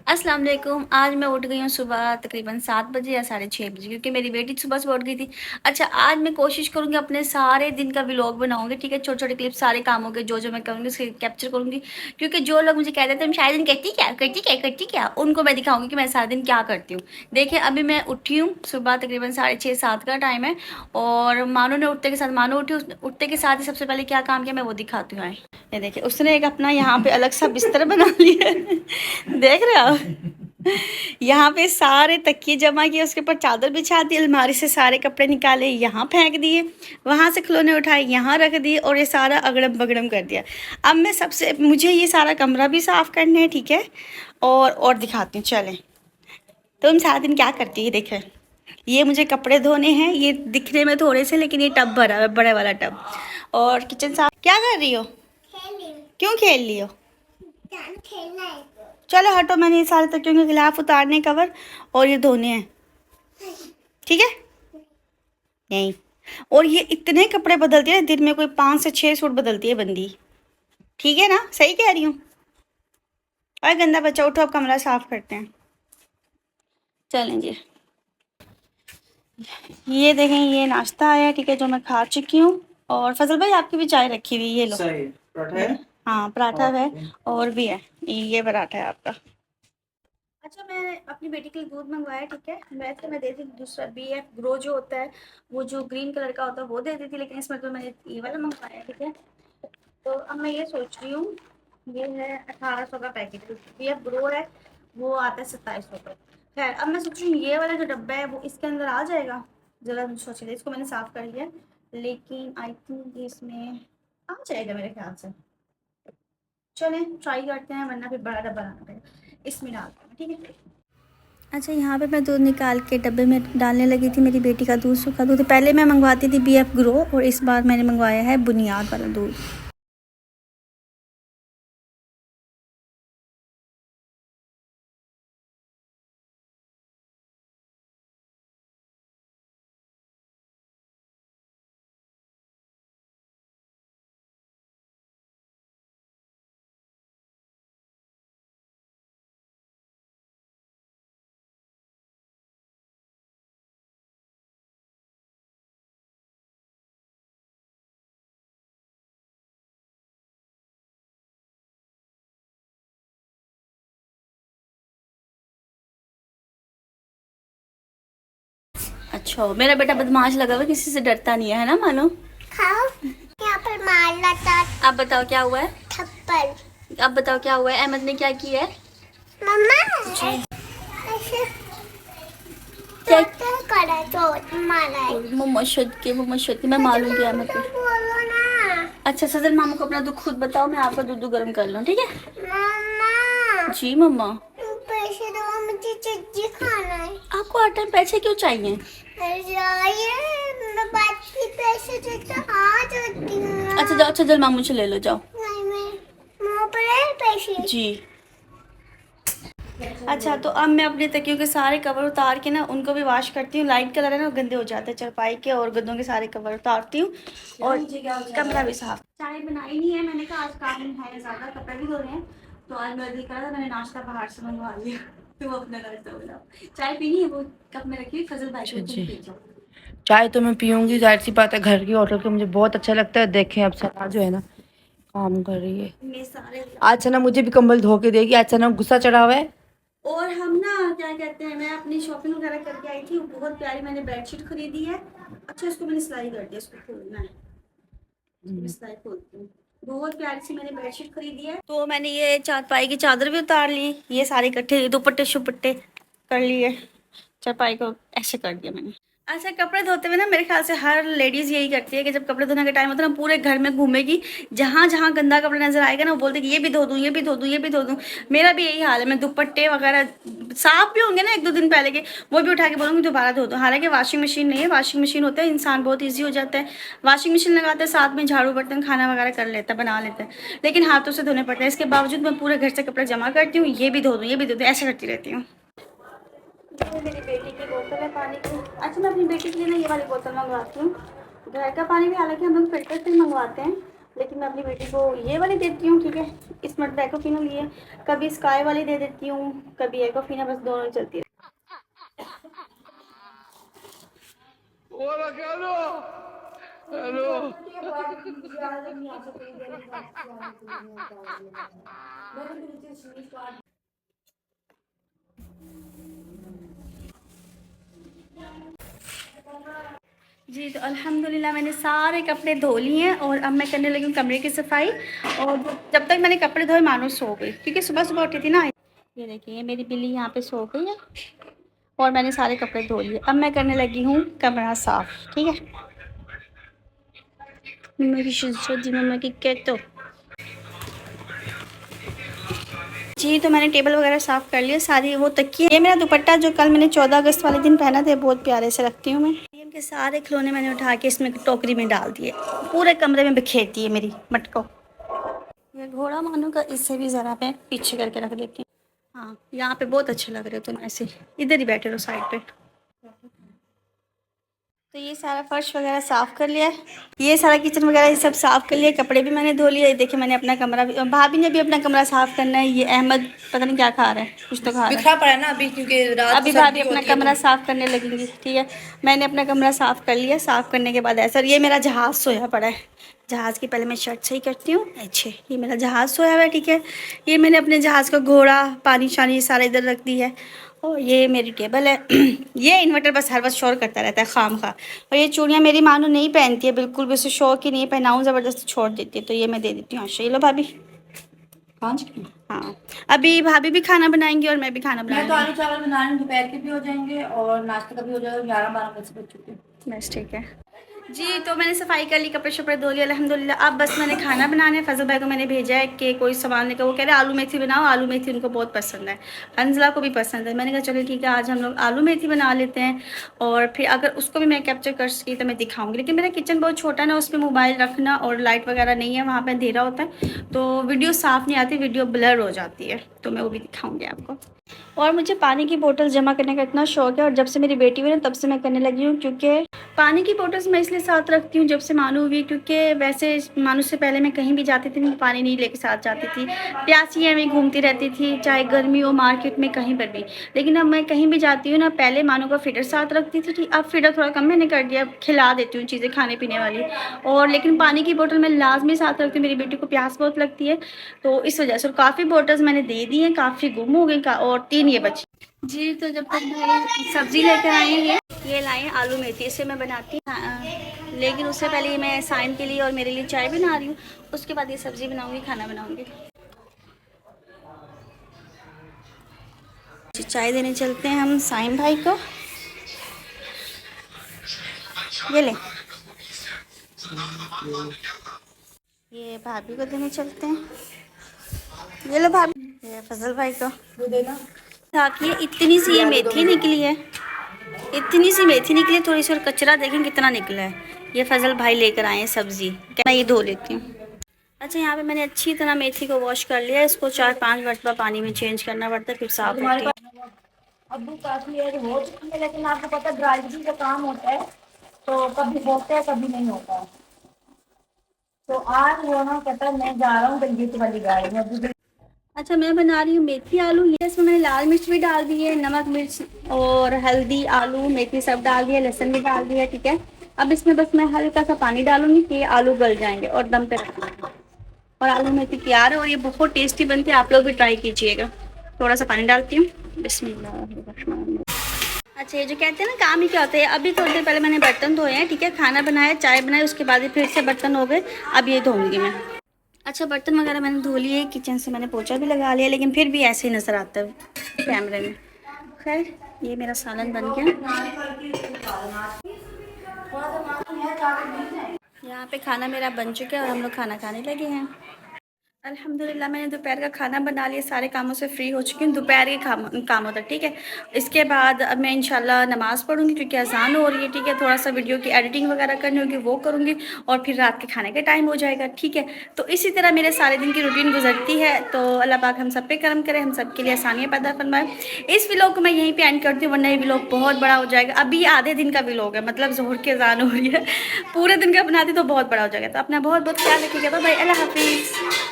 अस्सलाम वालेकुम। आज मैं उठ गई हूँ सुबह तकरीबन 7 बजे या साढ़े 6 बजे, क्योंकि मेरी बेटी सुबह सुबह उठ गई थी। अच्छा, आज मैं कोशिश करूँगी अपने सारे दिन का व्लॉग बनाऊँगी, ठीक है? छोटे-छोटे क्लिप सारे कामों के जो मैं करूँगी उसके कैप्चर करूँगी, क्योंकि जो लोग मुझे कहते थे तुम सारा दिन करती क्या, करती क्या, करती क्या? उनको मैं दिखाऊँगी कि मैं सारा दिन क्या करती हूँ। देखिए, अभी मैं उठी हूँ, सुबह तकरीबन साढ़े 6-7 का टाइम है और मानो ने उठते के साथ मानो उठी, उठते के साथ ही सबसे पहले क्या काम किया मैं वो दिखाती हूँ। आए, ये देखिए, उसने एक अपना यहाँ पे अलग सा बिस्तर बना लिया है। देख रहे हो आप? यहाँ पे सारे तकिए जमा किए, उसके ऊपर चादर बिछा दी, अलमारी से सारे कपड़े निकाले यहाँ फेंक दिए, वहाँ से खिलौने उठाए यहाँ रख दिए और ये सारा अगड़म बगड़म कर दिया। अब मैं सबसे मुझे ये सारा कमरा भी साफ़ करना है, ठीक है? और दिखाती हूँ, चलें। तुम सारा दिन क्या करती है? देखें, ये मुझे कपड़े धोने हैं, ये दिखने में थोड़े से लेकिन ये टब भरा है, बड़ा वाला टब। और किचन साफ। क्या कर रही हो? क्यों खेल रही हो? खेलना है। चलो हटो, मैंने ये सारे तकियों के खिलाफ उतारने कवर और ये धोने हैं, ठीक है? नहीं। और ये इतने कपड़े बदलती है दिन में, कोई 5 से 6 सूट बदलती है बंदी, ठीक है ना? सही कह रही हूँ? और गंदा बच्चा, उठो अब कमरा साफ करते हैं। चलें जी। ये देखें, ये नाश्ता आया, ठीक है, जो मैं खा चुकी हूँ। और फजल भाई आपकी भी चाय रखी हुई, ये लो। सही पराठा है? हाँ, पराठा है और भी है, ये पराठा है आपका। अच्छा, मैं अपनी बेटी के लिए दूध मंगवाया, ठीक है? वैसे मैं देती थी दूसरा BF ग्रो जो होता है, वो जो ग्रीन कलर का होता है वो देती थी, लेकिन इसमें तो मैंने ये वाला मंगवाया, ठीक है? तो अब मैं ये सोच रही हूँ, ये है 1800 का पैकेट, BF ग्रो है, वो आता है 2700 का। खैर, अब मैं सोच रही हूँ ये वाला जो डब्बा है वो इसके अंदर आ जाएगा। ज़रा सोच रही, इसको मैंने साफ़ कर लिया, लेकिन आई थिंक इसमें आ जाएगा मेरे ख्याल से। चलें ट्राई करते हैं, वरना फिर बड़ा डब्बा लाना पड़ेगा, इसमें डालते हैं, ठीक है? अच्छा, यहाँ पे मैं दूध निकाल के डब्बे में डालने लगी थी। मेरी बेटी का दूध सूखा दूध, पहले मैं मंगवाती थी BF ग्रो और इस बार मैंने मंगवाया है बुनियाद वाला दूध। अच्छा, मेरा बेटा बदमाश लगा हुआ, किसी से डरता नहीं है ना मानो? खाओ, यहाँ पर मार लाता। आप बताओ क्या हुआ है? थप्पड़। आप बताओ क्या हुआ है? अहमद ने क्या किया है? मम्मा जी ऐसे क्या करा, तो मारा है। मम्मा शद के मैं मारूंगी अहमद को। बोलो ना। अच्छा, सदर मामू को अपना दुख खुद बताओ, मैं आपका दूध गर्म कर लूँ, ठीक है? मम्मा जी मम्मा, पैसे दो, मुझे चिज्जी खाना है। आपको हर टाइम पैसे क्यों चाहिए? पैसे अच्छा जाओ, अच्छा जल मामू से ले लो, जाओ। नहीं, पैसे जी। अच्छा, तो अब मैं अपने तकियों के सारे कवर उतार के ना उनको भी वॉश करती हूँ। लाइट कलर है ना, गंदे हो जाते हैं चारपाई के, और गद्दों के सारे कवर उतारती हूँ और कमरा भी साफ। चाय बनाई नहीं है, मैंने कहा आज काम है ज़्यादा, कपड़े भी धो रहे हैं, तो आज मैं दिख रहा था, मैंने नाश्ता बाहर से मंगवा लिया। तो वो अपना नाश्ता बनाओ। चाय पीनी है, वो कप में रखी फजल भाई को, तुम पी जाओ। चाय तो मैं पीऊंगी, जाहिर सी बात है, घर की होटल के मुझे बहुत अच्छा लगता है। देखें अब सना जो है ना काम कर रही है। आज सना मुझे भी कंबल धो के देगी, आज सना गुस्सा चढ़ा हुआ है। और हम ना क्या कहते हैं, मैं अपनी शॉपिंग वगैरह करके आई थी, बहुत प्यारी मैंने बेडशीट खरीदी है। अच्छा, इसको मैंने सिलाई कर दिया, इसको खोलना है, सिलाई खोलती हूँ। बहुत प्यारी सी मैंने बेडशीट खरीदी है। तो मैंने ये चारपाई की चादर भी उतार ली, ये सारे इकट्ठे दुपट्टे शुपट्टे कर लिए, चारपाई को ऐसे कर दिया मैंने। अच्छा, कपड़े धोते हुए ना मेरे ख्याल से हर लेडीज़ यही करती है कि जब कपड़े धोने का टाइम होता है ना, पूरे घर में घूमेगी, जहाँ जहाँ गंदा कपड़ा नजर आएगा ना वो बोलते कि ये भी धो दूँ, ये भी धो दूँ, ये भी धो दूँ। मेरा भी यही हाल है, मैं दुपट्टे वगैरह साफ भी होंगे ना 1-2 दिन पहले के, वो भी उठा के बोलूँगी दोबारा धो दो। हालांकि वॉशिंग मशीन नहीं है, वॉशिंग मशीन होता है इंसान बहुत ईजी हो जाता है, वॉशिंग मशीन लगाते हैं, साथ में झाड़ू बर्तन खाना वगैरह कर लेता है, बना लेते हैं, लेकिन हाथों से धोने पड़ते हैं। इसके बावजूद मैं पूरे घर से कपड़े जमा करती हूँ, ये भी धो दूँ, ये भी धो दूँ, ऐसे करती रहती हूँ। ये मेरी बेटी की बोतल है पानी की। अच्छा, मैं अपनी बेटी के लिए ना ये वाली बोतल मंगवाती हूँ। घर का पानी भी हालांकि हम लोग फिल्टर से मंगवाते हैं, लेकिन मैं अपनी बेटी को ये वाली देती हूँ, ठीक है। इस मरतबा एक्वाफिना लिए, कभी स्काई वाली दे देती हूँ, कभी एक्वाफिना, बस दोनों ही चलती है। जी, तो अल्हम्दुलिल्लाह मैंने सारे कपड़े धो लिए हैं और अब मैं करने लगी हूँ कमरे की सफाई। और जब तक मैंने कपड़े धोए मानो सो गई, क्योंकि सुबह सुबह उठी थी ना। ये देखिए, ये मेरी बिल्ली यहाँ पे सो गई है और मैंने सारे कपड़े धो लिए। अब मैं करने लगी हूँ कमरा साफ, ठीक है। मेरी जी मम्मा की कहते जी, तो मैंने टेबल वगैरह साफ़ कर लिया सारी। वो तकिए, ये मेरा दुपट्टा जो कल मैंने 14 अगस्त वाले दिन पहना था, बहुत प्यारे से रखती हूँ मैं। इनके सारे खिलौने मैंने उठा के इसमें टोकरी में डाल दिए, पूरे कमरे में बिखेर दिए मेरी मटको। ये घोड़ा मानू का, इससे भी ज़रा मैं पीछे करके रख देती हूँ। हाँ, यहाँ पे बहुत अच्छे लग रहे हो तुम ऐसे, इधर ही बैठे रहो साइड पे। तो ये सारा फर्श वगैरह साफ़ कर लिया है, ये सारा किचन वगैरह ये सब साफ़ कर लिया, कपड़े भी मैंने धो लिए। देखिए मैंने अपना कमरा भी, भाभी ने भी अपना कमरा साफ़ करना है। ये अहमद पता नहीं क्या खा रहा है, कुछ तो खा रहा है। बिखरा पड़ा है ना अभी, क्योंकि रात अभी को भाभी सर्दी अपना होती है कमरा तो। साफ़ करने लगेंगी, ठीक है। मैंने अपना कमरा साफ़ कर लिया। साफ़ करने के बाद ऐसा, ये मेरा जहाज़ सोया पड़ा है। जहाज़ की पहले मैं शर्ट सही करती हूँ। अच्छे, ये मेरा जहाज़ सोया हुआ है, ठीक है। ये मैंने अपने जहाज़ का घोड़ा, पानी शानी सारा इधर रख दी है। और ये मेरी टेबल है। ये इन्वर्टर बस हर वक्त शोर करता रहता है खाम खा। और ये चूड़ियाँ मेरी मानो नहीं पहनती है बिल्कुल भी, उसे शौक ही नहीं है, पहनाऊँ ज़बरदस्ती छोड़ देती है। तो ये मैं दे देती हूँ। अच्छा, ये लो भाभी। 5 की। हाँ, अभी भाभी भी खाना बनाएंगी और मैं भी खाना मैं तो बनाऊँगी। आलू चावल बना रही हूँ, दोपहर के भी हो जाएंगे और नाश्ते का भी हो जाएगा। 11-12 बजे बज चुके हैं। बस ठीक है जी। तो मैंने सफाई कर ली, कपड़े शपड़े धो लिए अल्हम्दुलिल्लाह। अब बस मैंने खाना बनाना है। फजल भाई को मैंने भेजा है कि कोई सामान लेकर, वो कह रहे आलू मेथी बनाओ। आलू मेथी उनको बहुत पसंद है, हंजला को भी पसंद है। मैंने कहा चलो ठीक है, आज हम लोग आलू मेथी बना लेते हैं। और फिर अगर उसको भी मैं कैप्चर कर सकी तो मैं दिखाऊंगी। लेकिन मेरा किचन बहुत छोटा ना, उसमें मोबाइल रखना और लाइट वगैरह नहीं है, वहाँ पर अंधेरा होता है तो वीडियो साफ़ नहीं आती, वीडियो ब्लर हो जाती है। तो मैं वो भी दिखाऊँगी आपको। और मुझे पानी की बोतल जमा करने का इतना शौक है, और जब से मेरी बेटी हुई ना तब से मैं करने लगी हूँ। क्योंकि पानी की बोतल्स मैं इसलिए साथ रखती हूँ जब से मानू हुई, क्योंकि वैसे मानू से पहले मैं कहीं भी जाती थी मैं पानी नहीं लेके साथ जाती थी, प्यासी है मैं घूमती रहती थी, चाहे गर्मी हो, मार्केट में, कहीं पर भी। लेकिन अब मैं कहीं भी जाती हूँ ना, पहले मानू का फीडर साथ रखती थी, अब फीडर थोड़ा कम मैंने कर दिया, खिला देती हूँ चीज़ें खाने पीने वाली। और लेकिन पानी की बोतल मैं लाजमी साथ रखती हूँ, मेरी बेटी को प्यास बहुत लगती है तो इस वजह से। काफ़ी बोटल्स मैंने दे दी हैं, काफ़ी गुम हो गई और 3 ये बची जी। तो जब तक भाई सब्ज़ी लेकर आए हैं, ये लाए हैं आलू मेथी, इसे मैं बनाती हूँ। लेकिन उससे पहले मैं साइम के लिए और मेरे लिए चाय बना रही हूँ, उसके बाद ये सब्ज़ी बनाऊँगी, खाना बनाऊँगी। चाय देने चलते हैं हम साइम भाई को। ये ले, ये भाभी को देने चलते हैं। ये लो भाभी, ये फजल भाई को वो देना। ताकि इतनी सी ये मेथी निकली है, इतनी सी मेथी निकली है थोड़ी सी, और कचरा देखें कितना निकला है। ये फजल भाई लेकर आए हैं सब्ज़ी, क्या मैं ये धो लेती हूँ। अच्छा, यहाँ पे मैंने अच्छी तरह मेथी को वॉश कर लिया है। इसको 4-5 मरतबा पानी में चेंज करना पड़ता है, फिर साफ़ होती है। अभी काफी एज हो चुकी है, लेकिन आपको पता है ड्राइविंग का काम होता है तो कभी होता है कभी नहीं होता है। तो आज वो ना कहता है मैं जा रहा हूँ दिल्ली वाली गाड़ी में अभी। अच्छा, मैं बना रही हूँ मेथी आलू। ये इसमें मैंने लाल मिर्च भी डाल दी है, नमक मिर्च और हल्दी, आलू मेथी सब डाल दिया, लहसुन भी डाल दिया, ठीक है। अब इसमें बस मैं हल्का सा पानी डालूंगी कि आलू गल जाएंगे और दम पे रखना। और आलू मेथी तैयार है और ये बहुत टेस्टी बनती है, आप लोग भी ट्राई कीजिएगा। थोड़ा सा पानी डालती हूँ, बिस्मिल्लाह। अच्छा, ये जो कहते हैं ना काम ही क्या होता है, अभी थोड़ी देर पहले मैंने बर्तन धोए हैं, ठीक है। खाना बनाया, चाय बनाई, उसके बाद ही फिर से बर्तन हो गए। अब ये धोऊंगी मैं। अच्छा, बर्तन वगैरह मैंने धो लिए, किचन से मैंने पोछा भी लगा लिया, लेकिन फिर भी ऐसे ही नज़र आता है कैमरे में। खैर, ये मेरा सालन बन गया। यहाँ पे खाना मेरा बन चुका है और हम लोग खाना खाने लगे हैं। अल्हम्दुलिल्लाह मैंने दोपहर का खाना बना लिया, सारे कामों से फ्री हो चुकी हूँ, दोपहर के कामों तक, ठीक है। इसके बाद अब मैं इंशाल्लाह नमाज़ पढ़ूँगी क्योंकि अज़ान हो रही है, ठीक है। थोड़ा-सा वीडियो की एडिटिंग वगैरह करनी होगी, वो करूँगी और फिर रात के खाने का टाइम हो जाएगा, ठीक है। तो इसी तरह मेरे सारे दिन की रूटीन गुज़रती है। तो अल्लाह पाक हम सब पे करम करे, हम सब के लिए आसानियाँ पैदा फरमाए। इस व्लॉग को मैं यहीं पे एंड करती हूँ, वरना ये व्लॉग बहुत बड़ा हो जाएगा। अभी आधे दिन का व्लॉग है, मतलब ज़ोहर की अज़ान हो रही है। पूरे दिन का बनाती तो बहुत बड़ा हो जाएगा। तो अपना बहुत-बहुत ख्याल रखिएगा। बाय बाय, अल्लाह हाफ़िज़।